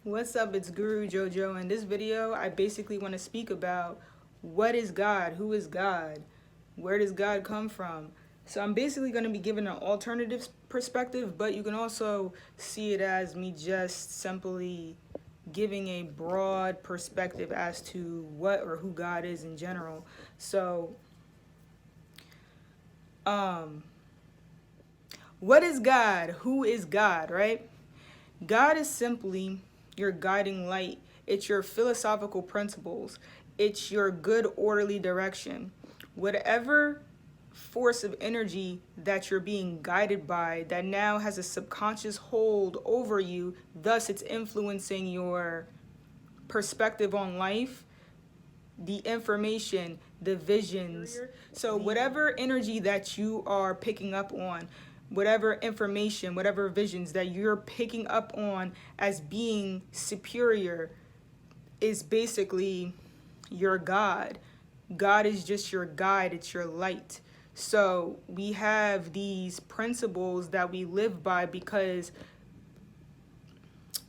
What's up? It's Guru Jojo. In this video, I basically want to speak about what is God, who is God, where does God come from. So I'm basically going to be giving an alternative perspective, but you can also see it as me just simply giving a broad perspective as to what or who God is in general. So, what is God? Who is God, right? God is simply your guiding light. It's your philosophical principles. It's your good orderly direction. Whatever force of energy that you're being guided by that now has a subconscious hold over you, thus it's influencing your perspective on life, the information, the visions. So whatever energy that you are picking up on, whatever information, whatever visions that you're picking up on as being superior is basically your God. God is just your guide, it's your light. So we have these principles that we live by because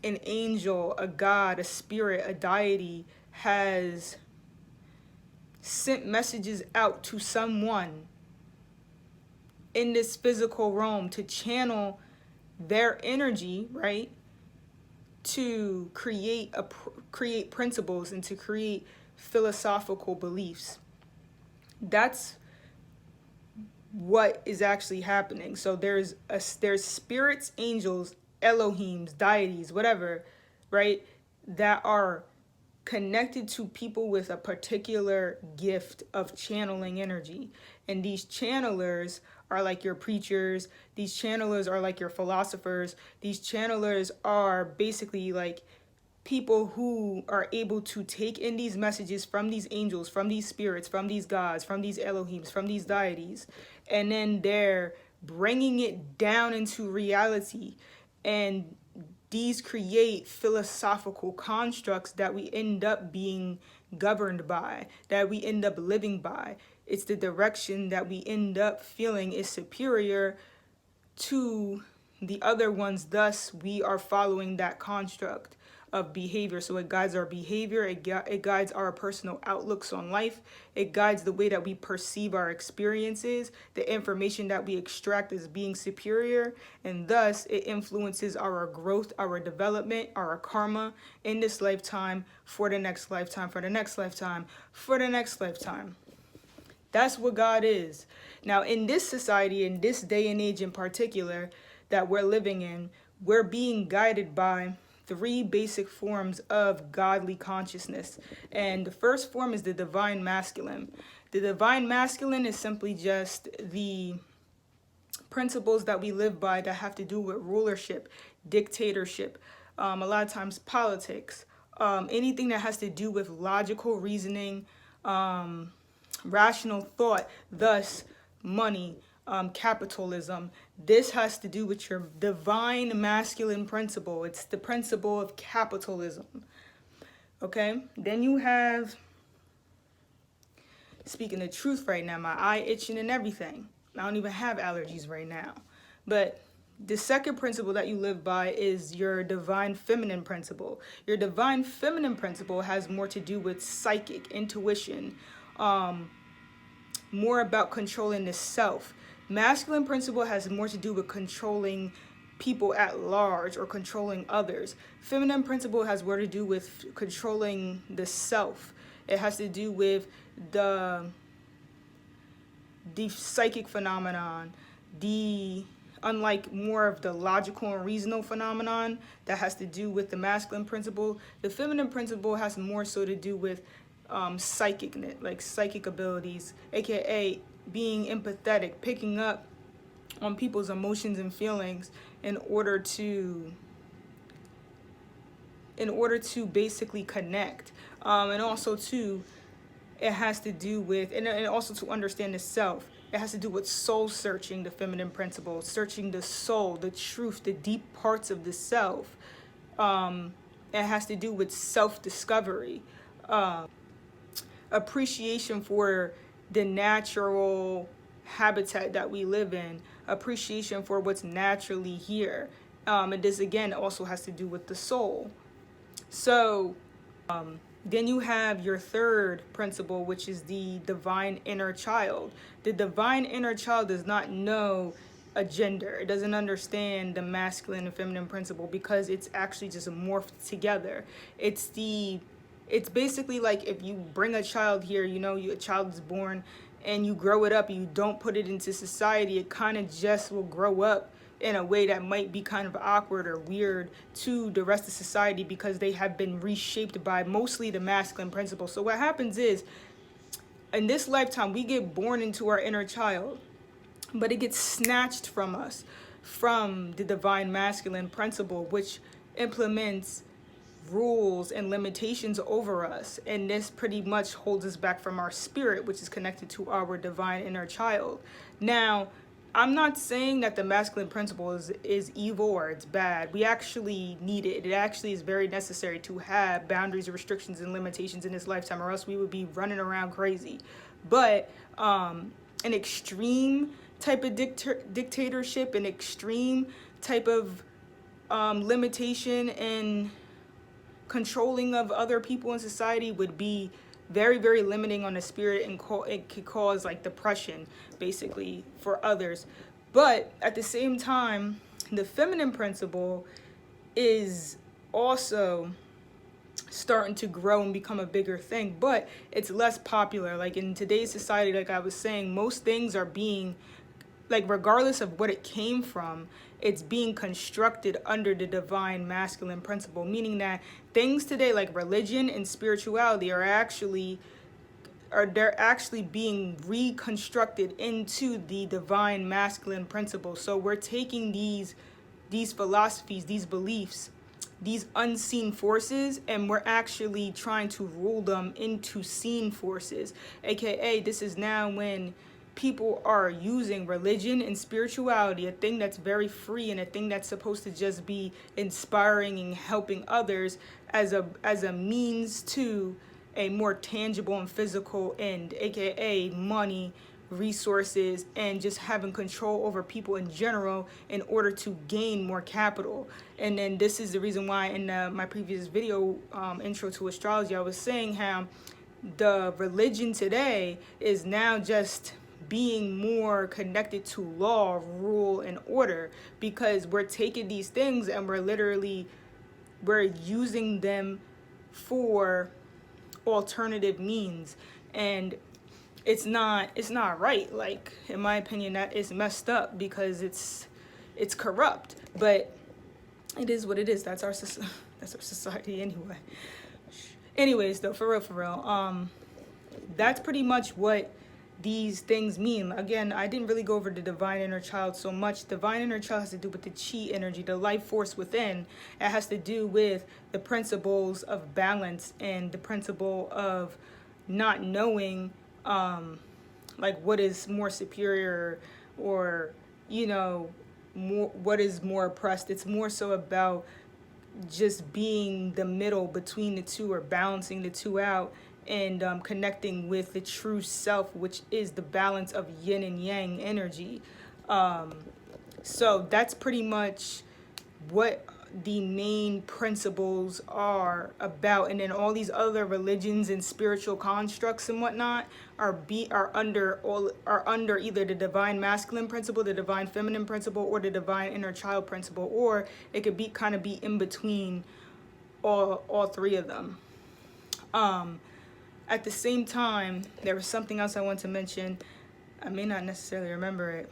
an angel, a God, a spirit, a deity has sent messages out to someone in this physical realm to channel their energy, right? To create principles and to create philosophical beliefs. That's what is actually happening. So there's spirits, angels, Elohims, deities, whatever, right? That are connected to people with a particular gift of channeling energy. And these channelers are like your preachers, these channelers are like your philosophers, these channelers are basically like people who are able to take in these messages from these angels, from these spirits, from these gods, from these Elohims, from these deities, and then they're bringing it down into reality. And these create philosophical constructs that we end up being governed by, that we end up living by. It's the direction that we end up feeling is superior to the other ones. Thus, we are following that construct of behavior. So it guides our behavior, it guides our personal outlooks on life, it guides the way that we perceive our experiences, the information that we extract as being superior, and thus it influences our growth, our development, our karma in this lifetime, for the next lifetime, for the next lifetime, for the next lifetime. That's what God is. Now, in this society, in this day and age in particular that we're living in, we're being guided by three basic forms of godly consciousness. And the first form is the divine masculine. The divine masculine is simply just the principles that we live by that have to do with rulership, dictatorship, a lot of times politics, anything that has to do with logical reasoning, rational thought, thus money, capitalism. This has to do with your divine masculine principle. It's the principle of capitalism. Okay? Then you have, speaking the truth right now, my eye itching and everything. I don't even have allergies right now. But the second principle that you live by is your divine feminine principle. Your divine feminine principle has more to do with psychic, intuition, more about controlling the self. Masculine principle has more to do with controlling people at large or controlling others. Feminine principle has more to do with controlling the self. It has to do with the psychic phenomenon, unlike more of the logical and reasonable phenomenon that has to do with the masculine principle, the feminine principle has more so to do with psychic abilities, aka being empathetic, picking up on people's emotions and feelings in order to basically connect, and also too it has to do with, and also to understand the self. It has to do with soul searching, the feminine principle, searching the soul, the truth, the deep parts of the self. It has to do with self-discovery, appreciation for the natural habitat that we live in, appreciation for what's naturally here. And this again also has to do with the soul. So then you have your third principle, which is the divine inner child. The divine inner child does not know a gender. It doesn't understand the masculine and feminine principle because it's actually just morphed together. It's basically like if you bring a child here, a child is born and you grow it up and you don't put it into society, it kind of just will grow up in a way that might be kind of awkward or weird to the rest of society because they have been reshaped by mostly the masculine principle. So what happens is, in this lifetime, we get born into our inner child, but it gets snatched from us from the divine masculine principle, which implements rules and limitations over us. And this pretty much holds us back from our spirit, which is connected to our divine inner child. Now, I'm not saying that the masculine principle is evil or it's bad. We actually need it. It actually is very necessary to have boundaries, restrictions, and limitations in this lifetime, or else we would be running around crazy. But an extreme type of dictatorship, an extreme type of limitation and controlling of other people in society would be very, very limiting on the spirit, and it could cause like depression basically for others. But at the same time, the feminine principle is also starting to grow and become a bigger thing, but it's less popular. Like in today's society, like I was saying, most things are being, like, regardless of what it came from, it's being constructed under the divine masculine principle, meaning that things today like religion and spirituality they're actually being reconstructed into the divine masculine principle. So we're taking these philosophies, these beliefs, these unseen forces, and we're actually trying to rule them into seen forces, aka this is now when people are using religion and spirituality, a thing that's very free and a thing that's supposed to just be inspiring and helping others, as a means to a more tangible and physical end, aka money, resources, and just having control over people in general in order to gain more capital. And then this is the reason why in my previous video, intro to astrology, I was saying how the religion today is now just being more connected to law, rule, and order, because we're taking these things and we're using them for alternative means, and it's not right. Like, in my opinion, that is messed up because it's corrupt, but it is what it is. That's our society anyway. Anyways, though, for real, that's pretty much what these things mean. Again, I didn't really go over the divine inner child so much. Divine inner child has to do with the chi energy, the life force within. It has to do with the principles of balance and the principle of not knowing like what is more superior, or more what is more oppressed. It's more so about just being the middle between the two, or balancing the two out, and connecting with the true self, which is the balance of yin and yang energy. So that's pretty much what the main principles are about. And then all these other religions and spiritual constructs and whatnot are under either the divine masculine principle, the divine feminine principle, or the divine inner child principle, or it could be in between all three of them. At the same time, there was something else I want to mention. I may not necessarily remember it.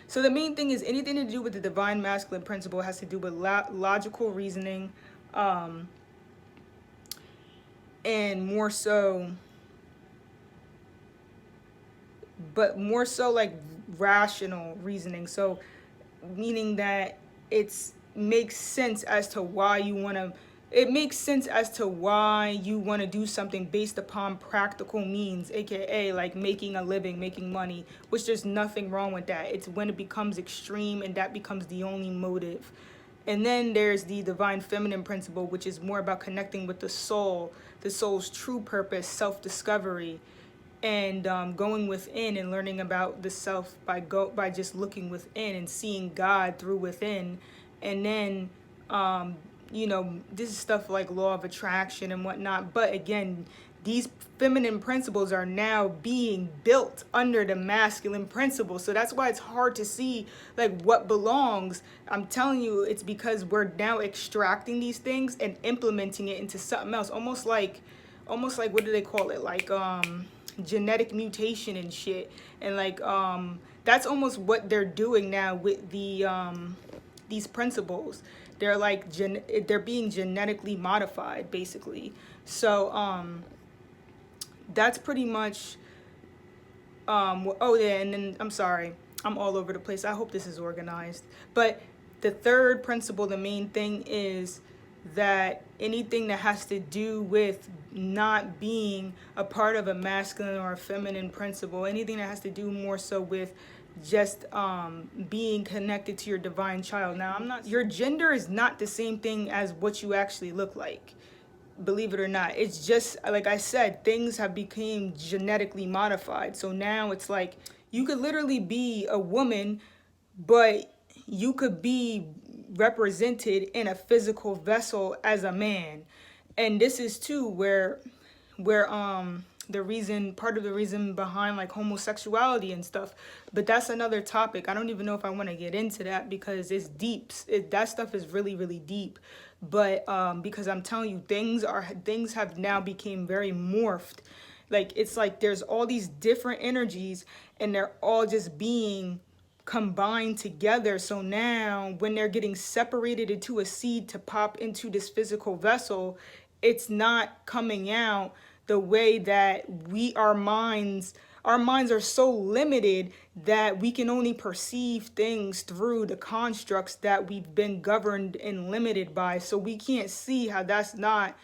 So the main thing is anything to do with the divine masculine principle has to do with logical reasoning, and more so like rational reasoning. So meaning that it makes sense as to why you want to do something based upon practical means, aka like making a living, making money, which there's nothing wrong with that. It's when it becomes extreme and that becomes the only motive. And then there's the divine feminine principle, which is more about connecting with the soul's true purpose, self-discovery, and going within and learning about the self by just looking within and seeing God through within. And then this is stuff like law of attraction and whatnot. But again, these feminine principles are now being built under the masculine principle. So that's why it's hard to see like what belongs. I'm telling you, it's because we're now extracting these things and implementing it into something else. Almost like what do they call it? Like genetic mutation and shit. And like that's almost what they're doing now with these principles. They're like they're being genetically modified basically. So that's pretty much oh yeah, and then I'm sorry, I'm all over the place. I hope this is organized. But the third principle, the main thing is that anything that has to do with not being a part of a masculine or a feminine principle, anything that has to do more so with just being connected to your divine child. Now, your gender is not the same thing as what you actually look like, believe it or not. It's just like I said, things have become genetically modified. So now it's like you could literally be a woman, but you could be represented in a physical vessel as a man. And this is too where the reason, part of the reason behind like homosexuality and stuff. But that's another topic. I don't even know if I want to get into that because it's deep. That stuff is really, really deep. But because I'm telling you, things have now became very morphed. Like it's like there's all these different energies and they're all just being combined together. So now when they're getting separated into a seed to pop into this physical vessel, it's not coming out the way that our minds are so limited that we can only perceive things through the constructs that we've been governed and limited by. So we can't see how that's not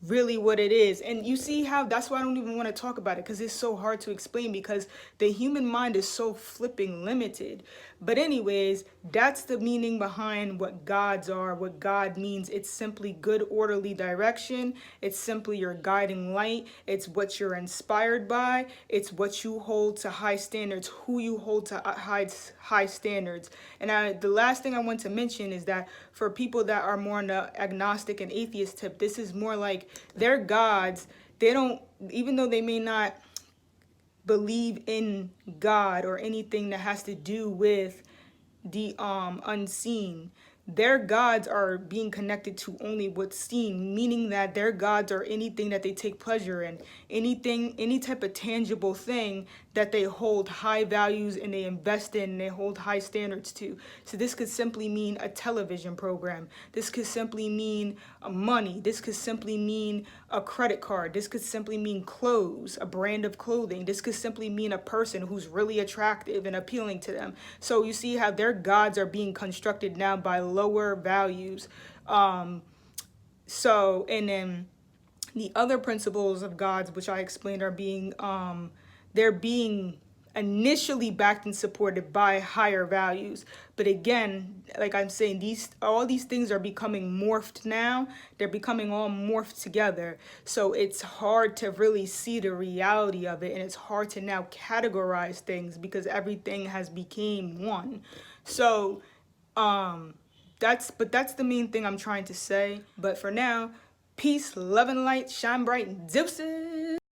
really what it is. And you see how that's why I don't even want to talk about it, because it's so hard to explain, because the human mind is so flipping limited. But anyways, that's the meaning behind what gods are. What God means, it's simply good orderly direction. It's simply your guiding light. It's what you're inspired by. It's what you hold to high standards, who you hold to high standards. And the last thing I want to mention is that for people that are more on the agnostic and atheist tip, this is more like their gods. They don't, even though they may not believe in God or anything that has to do with the unseen, their gods are being connected to only what's seen, meaning that their gods are anything that they take pleasure in, any type of tangible thing that they hold high values and they invest in and they hold high standards to. So this could simply mean a television program. This could simply mean money. This could simply mean a credit card. This could simply mean clothes, a brand of clothing. This could simply mean a person who's really attractive and appealing to them. So you see how their gods are being constructed now by lower values. So, and then the other principles of gods, which I explained, are being they're being initially backed and supported by higher values. But again, like I'm saying, all these things are becoming morphed now. They're becoming all morphed together. So it's hard to really see the reality of it, and it's hard to now categorize things because everything has become one. So that's the main thing I'm trying to say. But for now, peace, love, and light, shine bright, and deuces.